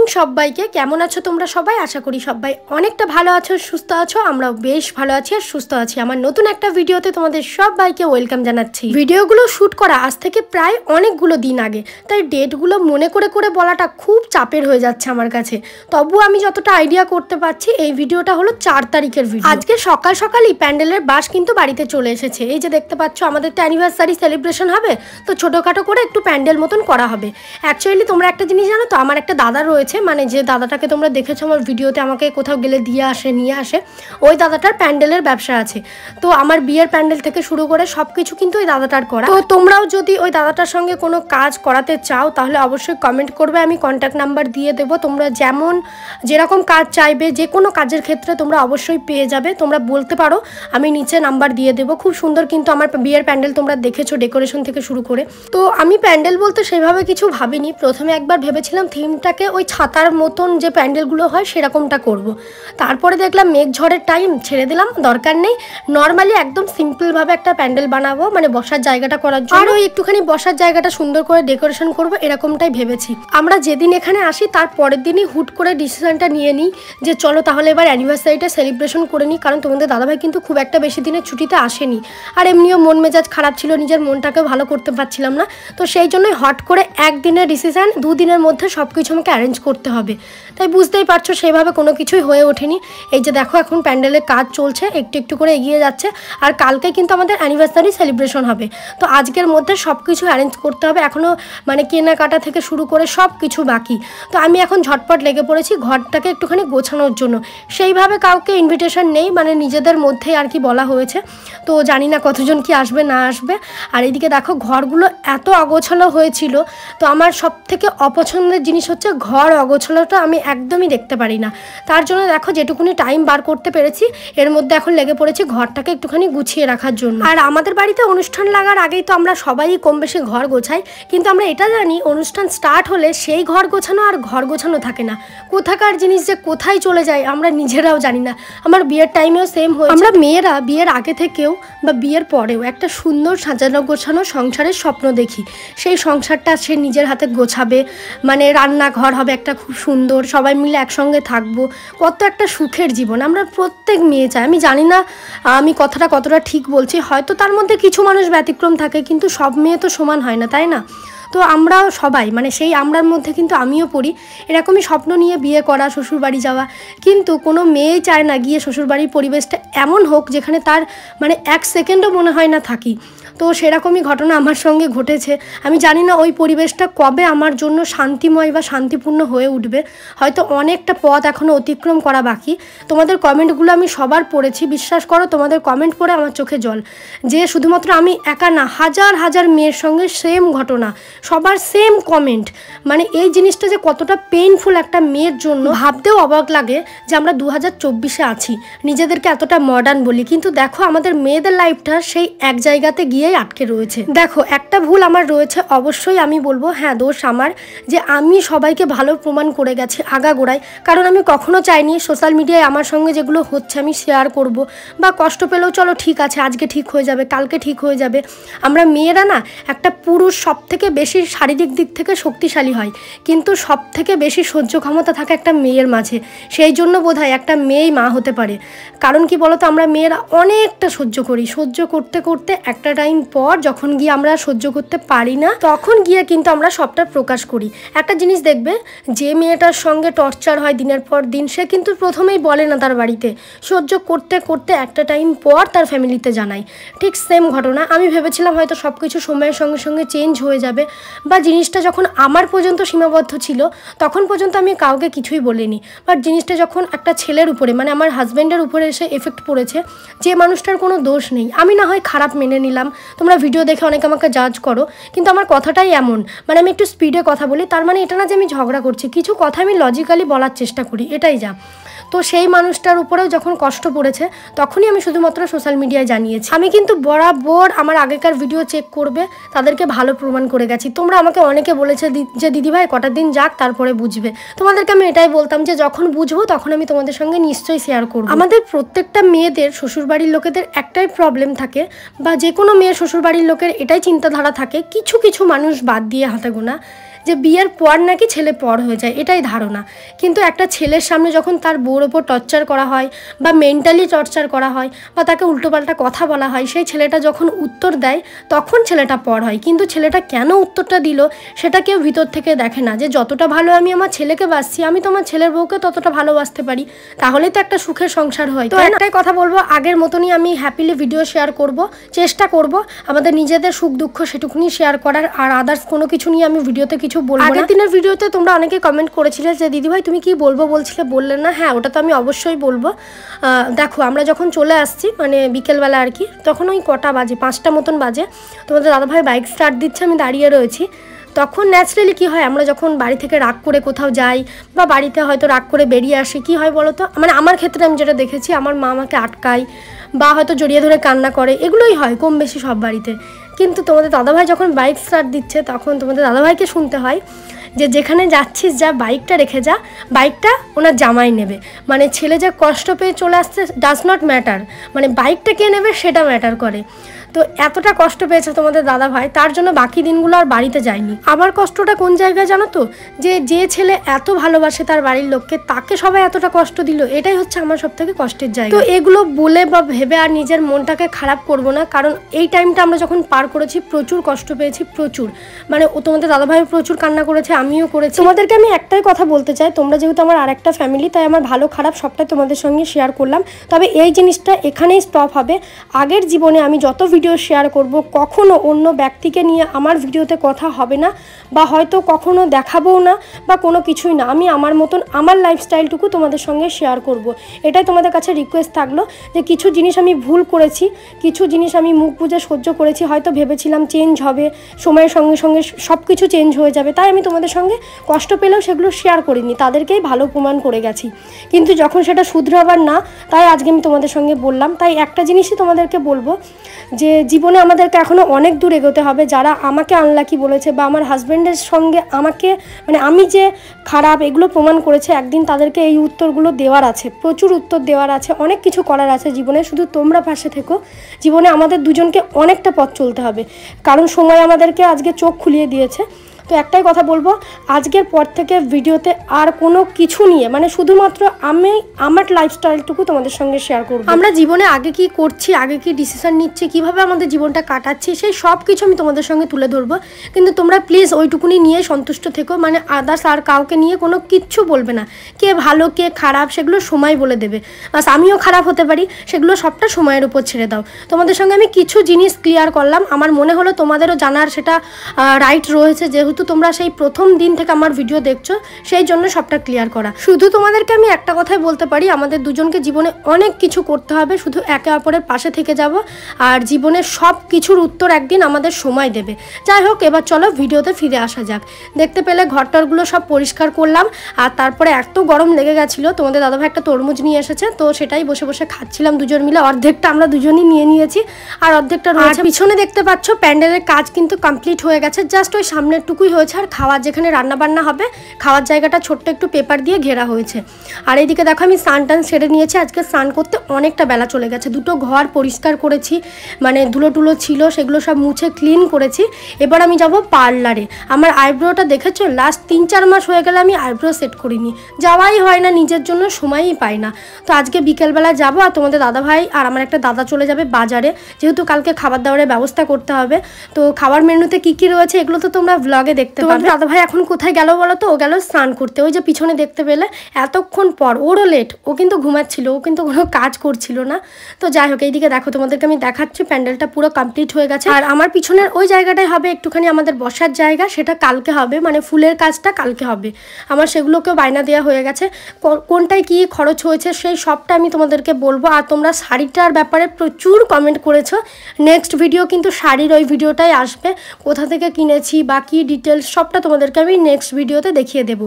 Morning সবাইকে। কেমন আছো তোমরা সবাই? আশা করি সবাই অনেকটা ভালো আছো, সুস্থ আছো। আমরাও বেশ ভালো আছি আর সুস্থ আছি। আমার নতুন একটা ভিডিওতে তোমাদের সবাইকে ওয়েলকাম জানাচ্ছি। ভিডিওগুলো শ্যুট করা আজ থেকে প্রায় অনেকগুলো দিন আগে, তাই ডেটগুলো মনে করে করে বলাটা খুব চাপের হয়ে যাচ্ছে আমার কাছে। তবু আমি যতটা আইডিয়া করতে পারছি, এই ভিডিওটা হলো 4 তারিখের ভিডিও। আজকে সকাল সকালই প্যান্ডেলের বাস কিন্তু বাড়িতে চলে এসেছে। এই যে দেখতে পাচ্ছ, আমাদের তো অ্যানিভার্সারি সেলিব্রেশন হবে, তো ছোটোখাটো করে একটু প্যান্ডেল মতন করা হবে। অ্যাকচুয়ালি তোমরা একটা জিনিস জানো তো, আমার একটা দাদা রয়েছে, মানে যে দাদাটাকে তোমরা দেখেছো আমার ভিডিওতে, আমাকে কোথাও গেলে দিয়ে আসে নিয়ে আসে, ওই দাদাটার প্যান্ডেলের ব্যবসা আছে। তো আমার বিয়ের প্যান্ডেল থেকে শুরু করে সব কিছু কিন্তু ওই দাদাটার করা। তো তোমরাও যদি ওই দাদাটার সঙ্গে কোনো কাজ করাতে চাও তাহলে অবশ্যই কমেন্ট করবে, আমি কন্ট্যাক্ট নাম্বার দিয়ে দেবো। তোমরা যেরকম কাজ চাইবে, যে কোনো কাজের ক্ষেত্রে তোমরা অবশ্যই পেয়ে যাবে। তোমরা বলতে পারো, আমি নিচে নাম্বার দিয়ে দেবো। খুব সুন্দর কিন্তু আমার বিয়ের প্যান্ডেল তোমরা দেখেছো, ডেকোরেশন থেকে শুরু করে। তো আমি প্যান্ডেল বলতে সেভাবে কিছু ভাবিনি। প্রথমে একবার ভেবেছিলাম থিমটাকে ওই ছাতার মতন যে প্যান্ডেলগুলো হয় সেরকমটা করব। তারপরে দেখলাম মেঘ ঝড়ের টাইম, ছেড়ে দিলাম, দরকার নেই। নর্মালি একদম সিম্পলভাবে একটা প্যান্ডেল বানাবো, মানে বসার জায়গাটা করার জন্য, আর ওই একটুখানি বসার জায়গাটা সুন্দর করে ডেকোরেশন করবো, এরকমটাই ভেবেছি। আমরা যেদিন এখানে আসি তার পরের দিনই হুট করে ডিসিশনটা নিয়ে নিই যে চলো তাহলে এবার অ্যানিভার্সারিটা সেলিব্রেশন করে নিই। কারণ তোমাদের দাদাভাই কিন্তু খুব একটা বেশি দিনের ছুটিতে আসেনি, আর এমনিও মন মেজাজ খারাপ ছিল, নিজের মনটাকেও ভালো করতে পারছিলাম না। তো সেই জন্যই হট করে একদিনের ডিসিশন, 2 দিনের মধ্যে সব কিছু আমাকে অ্যারেঞ্জ করতে হবে। তাই বুঝতেই পারছো সেইভাবে কোনো কিছুই হয়ে ওঠেনি। এই যে দেখো, এখন প্যান্ডেলের কাজ চলছে, একটু একটু করে এগিয়ে যাচ্ছে। আর কালকে কিন্তু আমাদের অ্যানিভার্সারি সেলিব্রেশন হবে, তো আজকের মধ্যে সব কিছু অ্যারেঞ্জ করতে হবে। এখনও মানে কেনাকাটা থেকে শুরু করে সব কিছু বাকি। তো আমি এখন ঝটপট লেগে পড়েছি ঘরটাকে একটুখানি গোছানোর জন্য। সেইভাবে কাউকে ইনভিটেশন নেই, মানে নিজেদের মধ্যেই আর কি বলা হয়েছে। তো জানি না কতজন কি আসবে না আসবে। আর এদিকে দেখো, ঘরগুলো এত অগোছালো হয়েছিল। তো আমার সব থেকে অপছন্দের জিনিস হচ্ছে ঘর অগোছালোটা, আমি একদমই দেখতে পারি না। তার জন্য দেখো যেটুকুনি টাইম বার করতে পেরেছি, এর মধ্যে এখন লেগে পড়েছি ঘরটাকে একটুখানি গুছিয়ে রাখার জন্য। আর আমাদের বাড়িতে অনুষ্ঠান লাগার আগেই তো আমরা সবাই কম বেশি ঘর গোছাই, কিন্তু আমরা এটা জানি অনুষ্ঠান স্টার্ট হলে সেই ঘর গোছানো আর ঘর গোছানো থাকে না। কোথাকার জিনিস যে কোথায় চলে যায় আমরা নিজেরাও জানি না। আমার বিয়ের টাইমেও সেম হয়েছে। আমরা মেয়েরা বিয়ের আগে থেকেও বা বিয়ের পরেও একটা সুন্দর সাজানো গোছানো সংসারের স্বপ্ন দেখি। সেই সংসারটা সে নিজের হাতে গোছাবে, মানে রান্নাঘর হবে একটা খুব সুন্দর, সবাই মিলে একসঙ্গে থাকবো, কত একটা সুখের জীবন আমরা প্রত্যেক মেয়ে চাই। আমি জানি না আমি কথাটা কতটা ঠিক বলছি, হয়তো তার মধ্যে কিছু মানুষ ব্যতিক্রম থাকে, কিন্তু সব মেয়ে তো সমান হয় না, তাই না? তো আমরাও সবাই, মানে সেই আমরার মধ্যে কিন্তু আমিও পড়ি, এরকমই স্বপ্ন নিয়ে বিয়ে করা, শ্বশুরবাড়ি যাওয়া। কিন্তু কোনো মেয়েই চায় না গিয়ে শ্বশুরবাড়ির পরিবেশটা এমন হোক যেখানে তার মানে 1 সেকেন্ডও মনে হয় না থাকি। তো সেরকমই ঘটনা আমার সঙ্গে ঘটেছে। আমি জানি না ওই পরিবেশটা কবে আমার জন্য শান্তিময় বা শান্তিপূর্ণ হয়ে উঠবে। হয়তো অনেকটা পথ এখনও অতিক্রম করা বাকি। তোমাদের কমেন্টগুলো আমি সবার পড়েছি, বিশ্বাস করো তোমাদের কমেন্ট পড়ে আমার চোখে জল। যে শুধুমাত্র আমি একা না, হাজার হাজার মেয়ের সঙ্গে সেম ঘটনা, সবার সেম কমেন্ট। মানে এই জিনিসটা যে কতটা পেইনফুল একটা মেয়ের জন্য ভাবতেও অবাক লাগে যে আমরা 2024-এ আছি, নিজেদেরকে এতটা মডার্ন বলি, কিন্তু দেখো আমাদের মেয়েদের লাইফটা সেই এক জায়গাতে গিয়েই আটকে রয়েছে। দেখো, একটা ভুল আমার রয়েছে অবশ্যই, আমি বলবো হ্যাঁ দোষ আমার, যে আমি সবাইকে ভালো প্রমাণ করে গেছি আগাগোড়ায়। কারণ আমি কখনো চাইনি সোশ্যাল মিডিয়ায় আমার সঙ্গে যেগুলো হচ্ছে আমি শেয়ার করব, বা কষ্ট পেলেও চলো ঠিক আছে, আজকে ঠিক হয়ে যাবে, কালকে ঠিক হয়ে যাবে। আমরা মেয়েরা না, একটা পুরুষ সব থেকে বেশি শারীরিক দিক থেকে শক্তিশালী হয়, কিন্তু সব থেকে বেশি সহ্য ক্ষমতা থাকে একটা মেয়ের মাঝে। সেই জন্য বোধহয় একটা মেয়েই মা হতে পারে। কারণ কি বলতো, আমরা মেয়েরা অনেকটা সহ্য করি, সহ্য করতে করতে একটা টাইম পর যখন গিয়ে আমরা সহ্য করতে পারি না, তখন গিয়ে কিন্তু আমরা সবটা প্রকাশ করি। একটা জিনিস দেখবে, যে মেয়েটার সঙ্গে টর্চার হয় দিনের পর দিন, সে কিন্তু প্রথমেই বলে না তার বাড়িতে, সহ্য করতে করতে একটা টাইম পর তার ফ্যামিলিতে জানায়। ঠিক সেম ঘটনা, আমি ভেবেছিলাম হয়তো সব কিছু সময়ের সঙ্গে সঙ্গে চেঞ্জ হয়ে যাবে, বা জিনিসটা যখন আমার পর্যন্ত সীমাবদ্ধ ছিল তখন পর্যন্ত আমি কাউকে কিছুই বলিনি। বাট জিনিসটা যখন একটা ছেলের উপরে, মানে আমার হাজব্যান্ডের উপরে এসে এফেক্ট পড়েছে, যে মানুষটার কোনো দোষ নেই, আমি না হয় খারাপ মেনে নিলাম, তোমরা ভিডিও দেখে অনেকে আমাকে জাজ করো, কিন্তু আমার কথাটাই এমন, মানে আমি একটু স্পিডে কথা বলি, তার মানে এটা না যে আমি ঝগড়া করছি, কিছু কথা আমি লজিক্যালি বলার চেষ্টা করি, এটাই যা। তো সেই মানুষটার উপরেও যখন কষ্ট পড়েছে তখনই আমি শুধুমাত্র সোশ্যাল মিডিয়ায় জানিয়েছি। আমি কিন্তু বরাবর আমার আগেকার ভিডিও চেক করবে, তাদেরকে ভালো প্রমাণ করে গেছি। তোমরা আমাকে অনেকে বলেছে যে দিদিভাই কটা দিন যাক তারপরে বুঝবে। তোমাদেরকে আমি এটাই বলতাম যে যখন বুঝবো তখন আমি তোমাদের সঙ্গে নিশ্চয়ই শেয়ার করব। আমাদের প্রত্যেকটা মেয়েদের শ্বশুরবাড়ির লোকেদের একটাই প্রবলেম থাকে, বা যে কোনো মেয়ের শ্বশুরবাড়ির লোকের এটাই চিন্তাধারা থাকে, কিছু কিছু মানুষ বাদ দিয়ে হাতে গোনা, যে বিয়ের পর নাকি ছেলে পর হয়ে যায়, এটাই ধারণা। কিন্তু একটা ছেলের সামনে যখন তার বউর ওপর টর্চার করা হয় বা মেন্টালি টর্চার করা হয় বা তাকে উল্টোপাল্টা কথা বলা হয়, সেই ছেলেটা যখন উত্তর দেয় তখন ছেলেটা পর হয়। কিন্তু ছেলেটা কেন উত্তরটা দিল সেটা কেউ ভিতর থেকে দেখে না, যে যতটা ভালো আমি আমার ছেলেকে বাসছি আমি তো আমার ছেলের বউকে ততটা ভালোবাসতে পারি, তাহলেই তো একটা সুখের সংসার হয়। তো একটাই কথা বলবো, আগের মতনই আমি হ্যাপিলি ভিডিও শেয়ার করব, চেষ্টা করব আমাদের নিজেদের সুখ দুঃখ সেটুকুনি শেয়ার করার, আর আদার্স কোনো কিছু নিয়ে আমি ভিডিওতে কিছু বলবো না। আগের দিনের ভিডিওতে তোমরা অনেকে কমেন্ট করেছিলে যে দিদিভাই তুমি কি বলবো বলছিলে, বললেন না। হ্যাঁ, ওটা তো আমি অবশ্যই বলবো। দেখো আমরা যখন চলে আসছি মানে বিকেলবেলা আর কি, তখন ওই কটা বাজে, 5টা মতন বাজে, তোমাদের দাদাভাই বাইক স্টার্ট দিচ্ছে, আমি দাঁড়িয়ে রয়েছি। তখন ন্যাচারালি কী হয়, আমরা যখন বাড়ি থেকে রাগ করে কোথাও যাই বা বাড়িতে হয়তো রাগ করে বেরিয়ে আসি, কী হয় বলো তো, মানে আমার ক্ষেত্রে আমি যেটা দেখেছি, আমার মা আমাকে আটকায় বা হয়তো জড়িয়ে ধরে কান্না করে, এগুলোই হয় কম বেশি সব বাড়িতে। কিন্তু তোমাদের দাদাভাই যখন বাইক স্টার্ট দিচ্ছে তখন তোমাদের দাদাভাইকে শুনতে হয় যে যেখানে যাচ্ছিস যা, বাইকটা রেখে যা, বাইকটা ওনার জামাই নেবে। মানে ছেলে যা কষ্ট পেয়ে চলে আসছে ডাজ নট ম্যাটার, মানে বাইকটা কে নেবে সেটা ম্যাটার করে। তো এতটা কষ্ট পেয়েছে তোমাদের দাদাভাই, তার জন্য বাকি দিনগুলো আর বাড়িতে যায়নি। আমার কষ্টটা কোন জায়গায় জানো তো, যে ছেলে এত ভালোবাসে তার বাড়ির লোককে, তাকে সবাই এতটা কষ্ট দিল, এটাই হচ্ছে আমার সব থেকে কষ্টের জায়গা। তো এগুলো বলে বা ভেবে আর নিজের মনটাকে খারাপ করব না, কারণ এই টাইমটা আমরা যখন পার করেছি প্রচুর কষ্ট পেয়েছি, প্রচুর। মানে ও তোমাদের দাদাভাই প্রচুর কান্না করেছে, আমিও করেছি। তোমাদেরকে আমি একটাই কথা বলতে চাই, তোমরা যেহেতু আমার আরেকটা ফ্যামিলি, তাই আমার ভালো খারাপ সবটাই তোমাদের সঙ্গে শেয়ার করলাম। তবে এই জিনিসটা এখানেই স্টপ হবে। আগের জীবনে আমি যত ভিডিও শেয়ার করব, কখনো অন্য ব্যক্তিকে নিয়ে আমার ভিডিওতে কথা হবে না, বা হয়তো কখনো দেখাবও না বা কোনো কিছুই না। আমি আমার মতন আমার লাইফস্টাইলটুকু তোমাদের সঙ্গে শেয়ার করব। এটাই তোমাদের কাছে রিকোয়েস্ট থাকলো, যে কিছু জিনিস আমি ভুল করেছি, কিছু জিনিস আমি মুখ বুজে সহ্য করেছি, হয়তো ভেবেছিলাম চেঞ্জ হবে, সময়ের সঙ্গে সঙ্গে সব কিছু চেঞ্জ হয়ে যাবে, তাই আমি তোমাদের সঙ্গে কষ্ট পেলেও সেগুলো শেয়ার করিনি, তাদেরকেই ভালো প্রমাণ করে গেছি। কিন্তু যখন সেটা শুধরাবার না, তাই আজকে আমি তোমাদের সঙ্গে বললাম। তাই একটা জিনিসই তোমাদেরকে বলবো, যে জীবনে আমাদেরকে এখনও অনেক দূর এগোতে হবে। যারা আমাকে আনলাকি বলেছে বা আমার হাজব্যান্ডের সঙ্গে আমাকে মানে আমি যে খারাপ এগুলো প্রমাণ করেছে, একদিন তাদেরকে এই উত্তরগুলো দেওয়ার আছে, প্রচুর উত্তর দেওয়ার আছে, অনেক কিছু করার আছে জীবনে। শুধু তোমরা পাশে থেকো, জীবনে আমাদের দুজনকে অনেকটা পথ চলতে হবে, কারণ সময় আমাদেরকে আজকে চোখ খুলিয়ে দিয়েছে। তো একটাই কথা বলবো, আজকের পর থেকে ভিডিওতে আর কোনো কিছু নিয়ে মানে শুধুমাত্র আমি আমার লাইফস্টাইলটুকু তোমাদের সঙ্গে শেয়ার করব। আমরা জীবনে আগে কি করছি, আগে কি ডিসিশন নিচ্ছি, কিভাবে আমাদের জীবনটা কাটাচ্ছি, সেই সব কিছু আমি তোমাদের সঙ্গে তুলে ধরবো। কিন্তু তোমরা প্লিজ ওইটুকুনি নিয়ে সন্তুষ্ট থেকো, মানে আদার্স আর কাউকে নিয়ে কোনো কিচ্ছু বলবে না। কে ভালো কে খারাপ সেগুলো সময় বলে দেবে, বাস আমিও খারাপ হতে পারি, সেগুলো সবটা সময়ের উপর ছেড়ে দাও। তোমাদের সঙ্গে আমি কিছু জিনিস ক্লিয়ার করলাম, আমার মনে হলো তোমাদেরও জানার সেটা রাইট রয়েছে, যেহেতু তোমরা সেই প্রথম দিন থেকে আমার ভিডিও দেখছো, সেই জন্য সবটা ক্লিয়ার করা। শুধু তোমাদেরকে আমি একটা কথাই বলতে পারি, আমাদের দুজনকে জীবনে অনেক কিছু করতে হবে, শুধু একে অপরের পাশে থেকে যাব, আর জীবনের সব কিছুর উত্তর একদিন আমাদের সময় দেবে। যাই হোক, এবার চলো ভিডিওতে ফিরে আসা যাক। দেখতে পেলে ঘরটরগুলো সব পরিষ্কার করলাম, আর তারপরে এত গরম লেগে গেছিলো, তোমাদের দাদাভাই একটা তরমুজ নিয়ে এসেছে, তো সেটাই বসে বসে খাচ্ছিলাম দুজন মিলে। অর্ধেকটা আমরা দুজনই নিয়ে নিয়েছি, আর অর্ধেকটা রয়েছে। পিছনে দেখতে পাচ্ছ প্যান্ডেলের কাজ কিন্তু কমপ্লিট হয়ে গেছে, জাস্ট ওই সামনের টুকুই হয়েছে। আর খাওয়ার যেখানে রান্না বান্না হবে, খাওয়ার জায়গাটা ছোট্ট একটু পেপার দিয়ে ঘেরা হয়েছে। আর এইদিকে দেখো আমি স্নান টান সেরে নিয়েছি, আজকে স্নান করতে অনেকটা বেলা চলে গেছে। দুটো ঘর পরিষ্কার করেছি, মানে ধুলো টুলো ছিল সেগুলো সব মুছে ক্লিন করেছি। এবার আমি যাব পার্লারে। আমার আইব্রোটা দেখেছো, লাস্ট 3-4 মাস হয়ে গেলে আমি আইব্রো সেট করিনি, যাওয়াই হয় না, নিজের জন্য সময়ই পাই না। তো আজকে বিকেলবেলা যাবো, আর তোমাদের দাদাভাই আর আমার একটা দাদা চলে যাবে বাজারে, যেহেতু কালকে খাবার দাবারের ব্যবস্থা করতে হবে। তো খাবার মেনুতে কি কি রয়েছে এগুলো তো তোমরা ব্লগে দেখতে পাবে। দাদাভাই এখন কোথায় গেল বলো তো, ও গেল স্নান করতে। ওই যে পিছনে দেখতে পেলে এতক্ষণ পর, ওরও লেট, ও কিন্তু ঘুমাচ্ছিল, ও কিন্তু কোনো কাজ করছিল না। তো যাই হোক, এইদিকে দেখো তোমাদেরকে আমি দেখাচ্ছি, প্যান্ডেলটা পুরো কমপ্লিট হয়ে গেছে। আর আমার পিছনের ওই জায়গাটাই হবে একটুখানি আমাদের বসার জায়গা, সেটা কালকে হবে, মানে ফুলের কাজটা কালকে হবে। আমার সেগুলোকেও বায়না দেওয়া হয়ে গেছে, কোনটায় কি খরচ হয়েছে সেই সবটা আমি তোমাদেরকে বলবো। আর তোমরা শাড়িটার ব্যাপারে প্রচুর কমেন্ট করেছো, নেক্সট ভিডিও কিন্তু শাড়ির ওই ভিডিওটাই আসবে, কোথা থেকে কিনেছি বা কি ডিটেলস সবটা তোমাদেরকে আমি নেক্সট ভিডিওতে দেখিয়ে দেবো।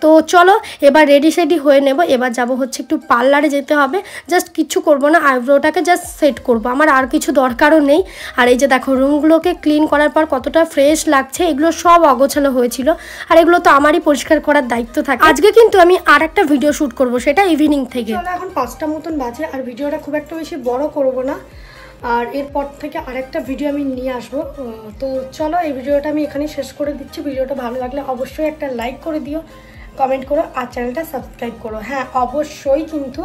তো চলো এবার রেডি সেডি হয়ে নেব, এবার যাব হচ্ছে একটু পার্লারে যেতে হবে। জাস্ট কিছু করব না, আইব্রোটাকে জাস্ট সেট করব, আমার আর কিছু দরকারও নেই। আর এই যে দেখো রুমগুলোকে ক্লিন করার পর কতটা ফ্রেশ লাগছে, এগুলো সব অগোছালো হয়েছিল, আর এগুলো তো আমারই পরিষ্কার করার দায়িত্ব থাকে। আজকে কিন্তু আমি আর একটা ভিডিও শ্যুট করব, সেটা ইভিনিং থেকে। এখন 5টা মতন বাজে, আর ভিডিওটা খুব একটা বেশি বড় করব না, আর এরপর থেকে আরেকটা ভিডিও আমি নিয়ে আসবো। তো চলো এই ভিডিওটা আমি এখানে শেষ করে দিচ্ছি। ভিডিওটা ভালো লাগলে অবশ্যই একটা লাইক করে দিও, কমেন্ট করো আর চ্যানেলটা সাবস্ক্রাইব করো। হ্যাঁ অবশ্যই কিন্তু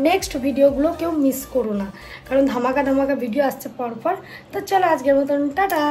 নেক্সট ভিডিওগুলো কেউ মিস করো না, কারণ ধামাকা ধামাকা ভিডিও আসছে পরপর। তো চলো আজকের মতন টাটা।